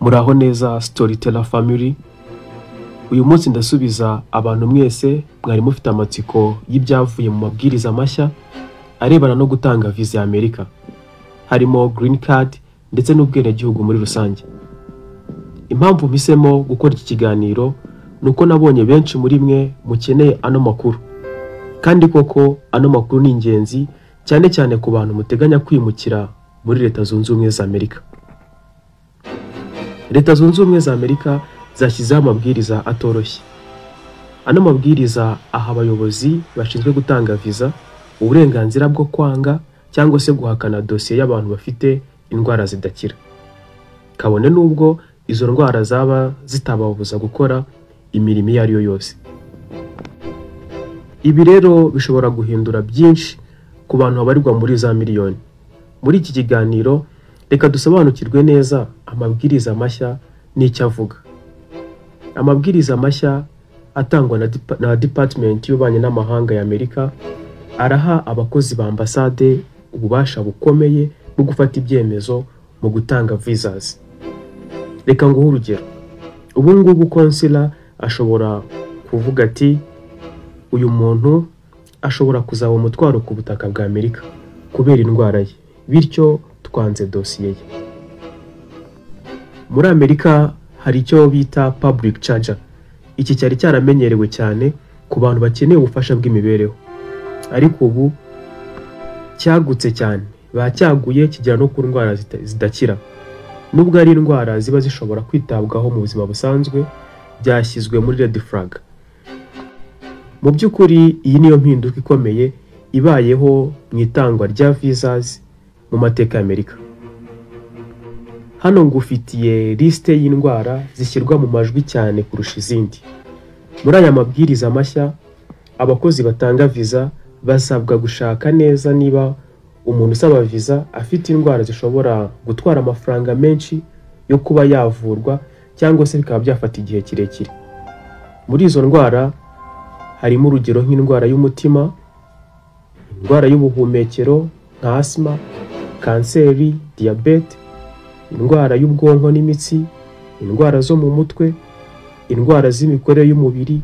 Muraho neza Storyteller Family. Uyu munsi ndasubiza abantu mwese mwari mufite amatsiko y'ibyavuye mu mabwiriza mashya arebana no gutanga visa ya Amerika, harimo green card ndetse n'ubwenegihugu muri rusange. Impamvu mpisemo gukora iki kiganiro nuko nabonye benshi muri mwe mukeneye ano makuru, kandi koko ano makuru ni ingenzi cyane cyane ku bantu muteganya kwimukira muri Leta Zunze Ubumwe za Amerika. Leta Zunze Ubumwe za Amerika zashyizeho amabwiriza atoroshye. Ano mabwiriza aha abayobozi bashinzwe gutanga visa uburenganzira bwo kwanga cyangwa se guhakana dosiye y'abantu bafite indwara zidakira, kabone nubwo izo ndwara zaba zitababuza gukora imirimo iyo ari yo yose. Ibi rero bishobora guhindura byinshi ku bantu babarirwa muri za miliyoni. Muri iki kiganiro reka dusobanukirwe neza amabwiriza mashya n'icyo avuga. Amabwiriza mashya atangwa na Department y'Ububanyi n'Amahanga ya Amerika araha abakozi ba ambasade ububasha bukomeye bwo gufata ibyemezo mu gutanga visas. Reka nguhe urugero. Ubu ngubu consular ashobora kuvuga ati uyu muntu ashobora kuzaba umutwaro ku butaka bwa Amerika kubera indwara ye, bityo twanze dosiye ye. Muri Amerika hari icyo bita public charger. Iki cyari cyaramenyerewe cyane ku bantu bakeneye ubufasha bw'imibereho, ariko ubu cyagutse cyane, bacyaguye kigera no ku ndwara zidakira. Nubwo ari indwara ziba zishobora kwitabwaho mu buzima busanzwe, byashyizwe muri red flag. Mu by'ukuri iyi niyo mpinduka ikomeye ibayeho mu itangwa rya visas mu mateka ya Amerika. Hano ngufitiye liste y'indwara zishyirwa mu majwi cyane kurusha izindi. Muri aya mabwiriza mashya, abakozi batanga visa basabwa gushaka neza niba umuntu usaba visa afite indwara zishobora gutwara amafaranga menshi yo kuba yavurwa cyangwa se bikaba byafata igihe kirekire. Muri izo ndwara harimo urugero nk'indwara y'umutima, indwara y'ubuhumekero nka asthma, kanseri, diabete, indwara y'ubwonko n'imitsi, indwara zo mu mutwe, indwara z'imikorere y'umubiri,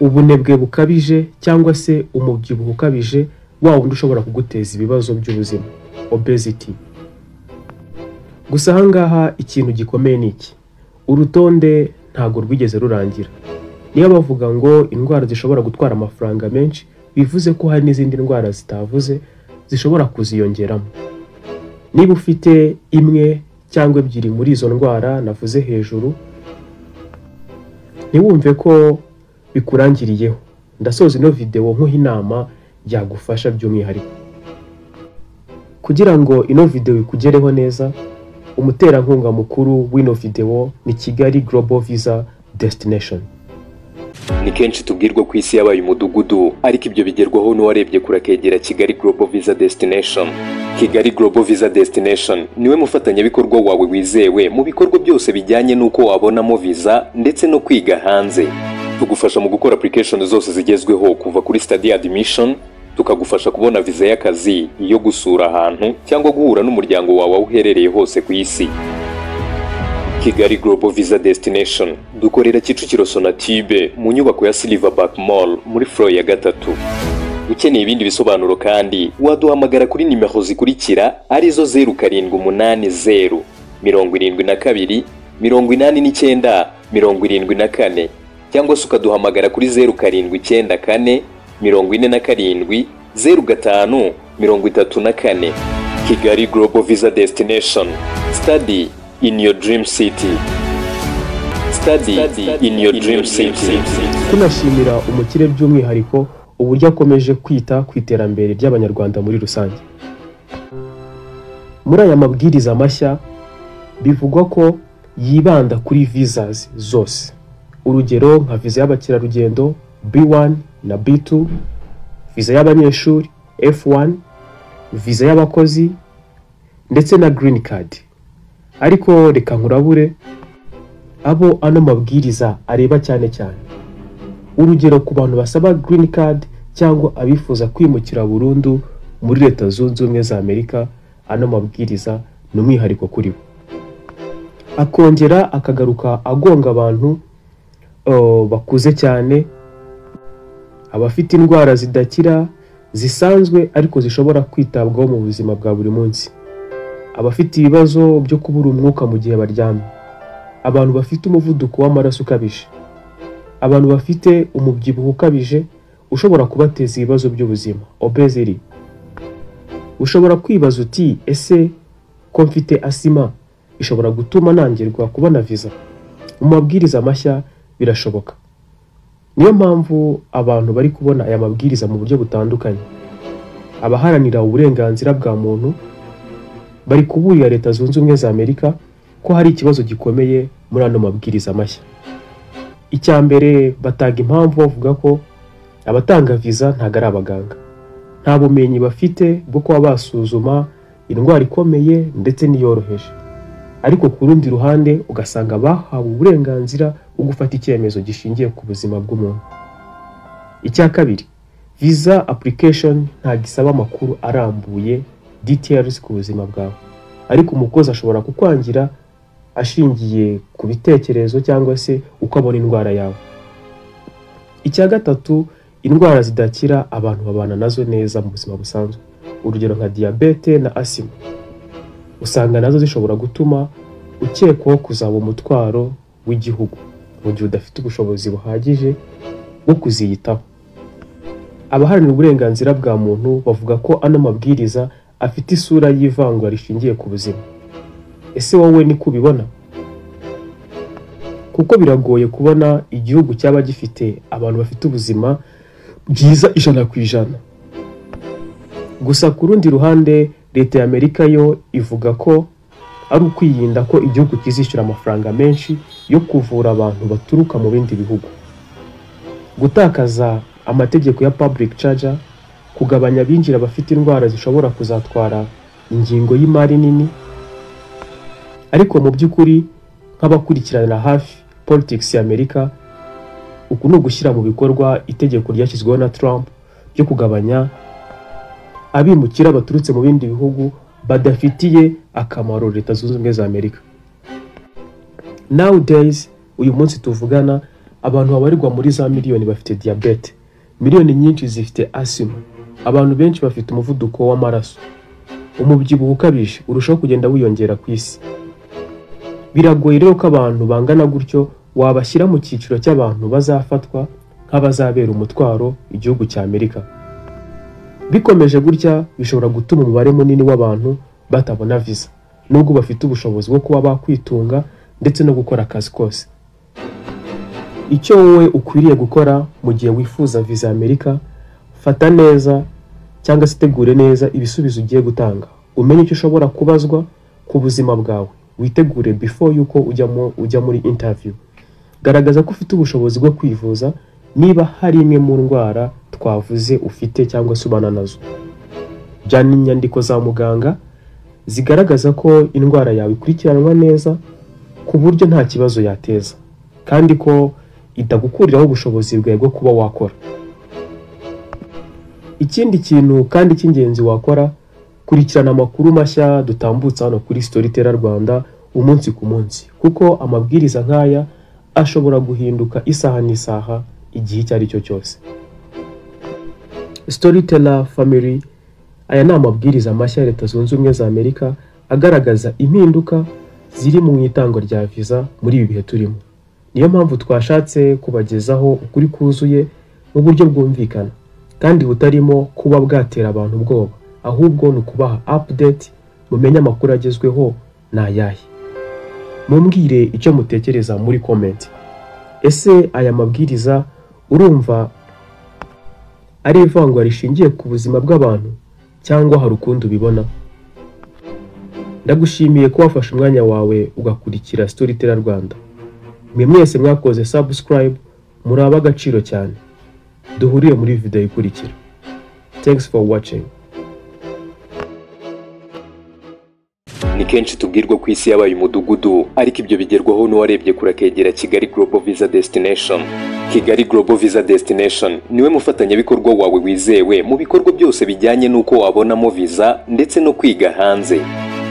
ubunebwe bukabije cyangwa se umubyibuho ukabije wa wundi ushobora kuguteza ibibazo by'ubuzima, obesity. Gusa ahangaha ikintu gikomeye ni iki: urutonde ntago rwigeze rurangira. Niyo bavuga ngo indwara zishobora gutwara amafaranga menshi, bivuze ko hari n'izindi ndwara zitavuze zishobora kuziyongeramo. Niba ufite imwe cyangwa ebyiri muri izo ndwara navuze hejuru, ntiwumve ko bikurangiriyeho. Ndasoza ino video nkuha inama yagufasha by'umwihariko. Kugira ngo ino video ikugereho neza, umuterankunga mukuru w'ino video ni Kigali Global Visa Destination. Ni kenshi tubwirwa ku isi yabaye umudugudu, ariko ibyo bigerwaho n'uwarebye kurakegera Kigali Global Visa Destination. Kigali Global Visa Destination niwe mufatanyabikorwa wawe wizewe mu bikorwa byose bijyanye n'uko wabonamo visa ndetse no kwiga hanze. Tugufasha mu gukora application zose zigezweho, kuva kuri study admission, tukagufasha kubona visa y'akazi, iyo gusura ahantu cyangwa guhura n'umuryango wawe uherereye hose ku isi. Kigali Global Visa Destination dukorera Kicukiro Sonatube mu nyubako ya Silverback Mall muri floor ya 3. Ukeneye ibindi bisobanuro kandi waduhamagara kuri nimero zikurikira arizo 0780 72 89 74, cyangwa se ukaduhamagara kuri 0794 47 05 34. Kigali Global Visa Destination. Study in your dream city. Study in your dream city. Tunashimira umukire by'umwihariko uburyo akomeje kwita ku iterambere ry'abanyarwanda muri rusange. Muri aya mabwiriza mashya bivugwa ko yibanda kuri visas zose. Urugero nka visa y'abakerarugendo B1 na B2, visa y'abanyeshuri F1, visa y'abakozi ndetse na green card. Ariko reka nkurabure abo ano mabwiriza areba cyane cyane. Urugero ku bantu basaba green card cyangwa abifuza kwimukira burundu muri Leta Zunze Ubumwe za Amerika, ano mabwiriza n'umwihariko kuri bo. akongera akagaruka agonga abantu bakuze cyane, abafite indwara zidakira zisanzwe ariko zishobora kwitabwaho mu buzima bwa buri munsi, abafite ibibazo byo kubura umwuka mu gihe baryamye, abantu bafite umuvuduko w'amaraso ukabije, abantu bafite umubyibuho ukabije ushobora kubateza ibibazo by'ubuzima, obesity. Ushobora kwibaza uti ese ko mfite asima ishobora gutuma nangirwa kubona visa? Mu mabwiriza mashya birashoboka. Niyo mpamvu abantu bari kubona aya mabwiriza mu buryo butandukanye. Abaharanira uburenganzira bwa muntu bari kuburira Leta Zunze Ubumwe za Amerika ko hari ikibazo gikomeye muri ano mabwiriza mashya. Icya mbere, bataga impamvu bavuga ko abatanga visa ntago ari abaganga, nta bumenyi bafite bwo kuba basuzuma indwara ikomeye ndetse n'iyoroheje, ariko ku rundi ruhande ugasanga bahawe uburenganzira bwo gufata icyemezo gishingiye ku buzima bw'umuntu. Icya kabiri, visa application ntago isaba amakuru arambuye, details ku buzima bwawe, ariko umukozi ashobora kukwangira ashingiye ku bitekerezo cyangwa se uko abona indwara yawe. Icya gatatu, indwara zidakira abantu babana nazo neza mu buzima busanzwe, urugero nka diabete na asima, usanga nazo zishobora gutuma ukekwaho kuzaba umutwaro w'igihugu mu gihe udafite ubushobozi buhagije bwo kuziyitaho. Abaharanira uburenganzira bwa muntu bavuga ko ano mabwiriza afite isura y'ivangura rishingiye ku buzima. Ese wowe ni kubibona? Kuko biragoye kubona igihugu cyaba gifite abantu bafite ubuzima bwiza 100%. Gusa ku rundi ruhande, Leta ya Amerika yo ivuga ko ari ukwirinda ko igihugu kizishyura amafaranga menshi yo kuvura abantu baturuka mu bindi bihugu, gutakaza amategeko ya public charger, kugabanya abinjira bafite indwara zishobora kuzatwara ingingo y'imari nini. Ariko mu by'ukuri nk'abakurikirana hafi politics ya Amerika, uku ni ugushyira mu bikorwa itegeko ryashyizweho na Trump ryo kugabanya abimukira baturutse mu bindi bihugu badafitiye akamaro Leta Zunze Ubumwe za Amerika. Nowadays, uyu munsi tuvugana, abantu babarirwa muri za miliyoni bafite diabete, miliyoni nyinshi zifite asima, abantu benshi bafite umuvuduko w'amaraso, umubyibuho ukabije urushaho kugenda wiyongera ku isi. Biragoye rero ko abantu bangana gutyo wabashyira mu cyiciro cy'abantu bazafatwa nk'abazabera umutwaro igihugu cya Amerika. Bikomeje gutya bishobora gutuma umubare munini w'abantu batabona visa, nubwo bafite ubushobozi bwo kuba bakwitunga ndetse no gukora akazi kose. Icyo wowe ukwiriye gukora mu gihe wifuza visa ya Amerika, fata neza cyangwa se tegure neza ibisubizo ugiye gutanga, umenye icyo ushobora kubazwa ku buzima bwawe, witegure before yuko ujya muri interview. Garagaza ko ufite ubushobozi bwo kwivuza niba hari imwe mu ndwara twavuze ufite cyangwa se ubana nazo. Jyana inyandiko za muganga zigaragaza ko indwara yawe ikurikiranwa neza ku buryo nta kibazo yateza, kandi ko itagukuriraho ubushobozi bwawe bwo kuba wakora. Ikindi kintu kandi cy'ingenzi wakora, kurikirana amakuru mashya dutambutsa hano kuri Storyteller Rwanda umunsi ku munsi, kuko amabwiriza nk'aya ashobora guhinduka isaha n'isaha igihe icyo ari cyo cyose. Storyteller Family, aya ni amabwiriza mashya ya Leta Zunze Ubumwe za Amerika agaragaza impinduka ziri mu itangwa rya visa muri ibi bihe turimo. Niyo mpamvu twashatse kubagezaho ukuri kuzuye mu buryo bwumvikana kandi butarimo kuba bwatera abantu ubwoba, ahubwo ni ukubaha update, mumenye amakuru agezweho n'ayahe. Mumbwire icyo mutekereza muri comment. Ese aya mabwiriza urumva ari ivangura rishingiye ku buzima bw'abantu cyangwa hari ukundi ubibona? Ndagushimiye ko wafashe umwanya wawe ugakurikira Storyteller Rwanda. Mwe mwese mwakoze subscribe, muri ab'agaciro cyane. Duhuriye muri video ikurikira. Thanks for watching. Ni kenshi tubwirwa ku isi yabaye umudugudu, ariko ibyo bigerwaho n'uwarebye kure akegera Kigali Global Visa Destination. Kigali Global Visa Destination niwe mufatanyabikorwa wawe wizewe mu bikorwa byose bijyanye n'uko wabonamo visa ndetse no kwiga hanze.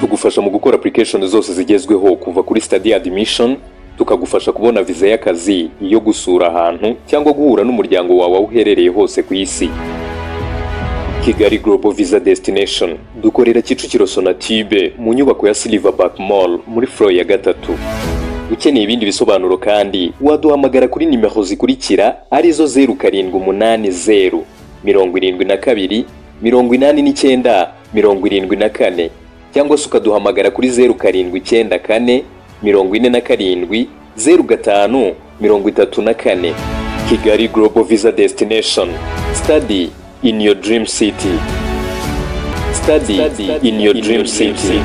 tugufasha mu gukora application zose zigezweho kuva kuri study admission, tukagufasha kubona visa y'akazi, iyo gusura ahantu cyangwa guhura n'umuryango wawe aho uherereye hose ku isi. Kigali Global Visa Destination dukorera Kicukiro Sonatube mu nyubako ya Silverback Mall muri floor ya 3. Ukeneye ibindi bisobanuro kandi waduhamagara kuri nimero zikurikira arizo 0780 72 89 74 cyangwa se ukaduhamagara kuri 0794 47 05 34. Kigali Global Visa Destination. Study in your dream city. Study in your dream city.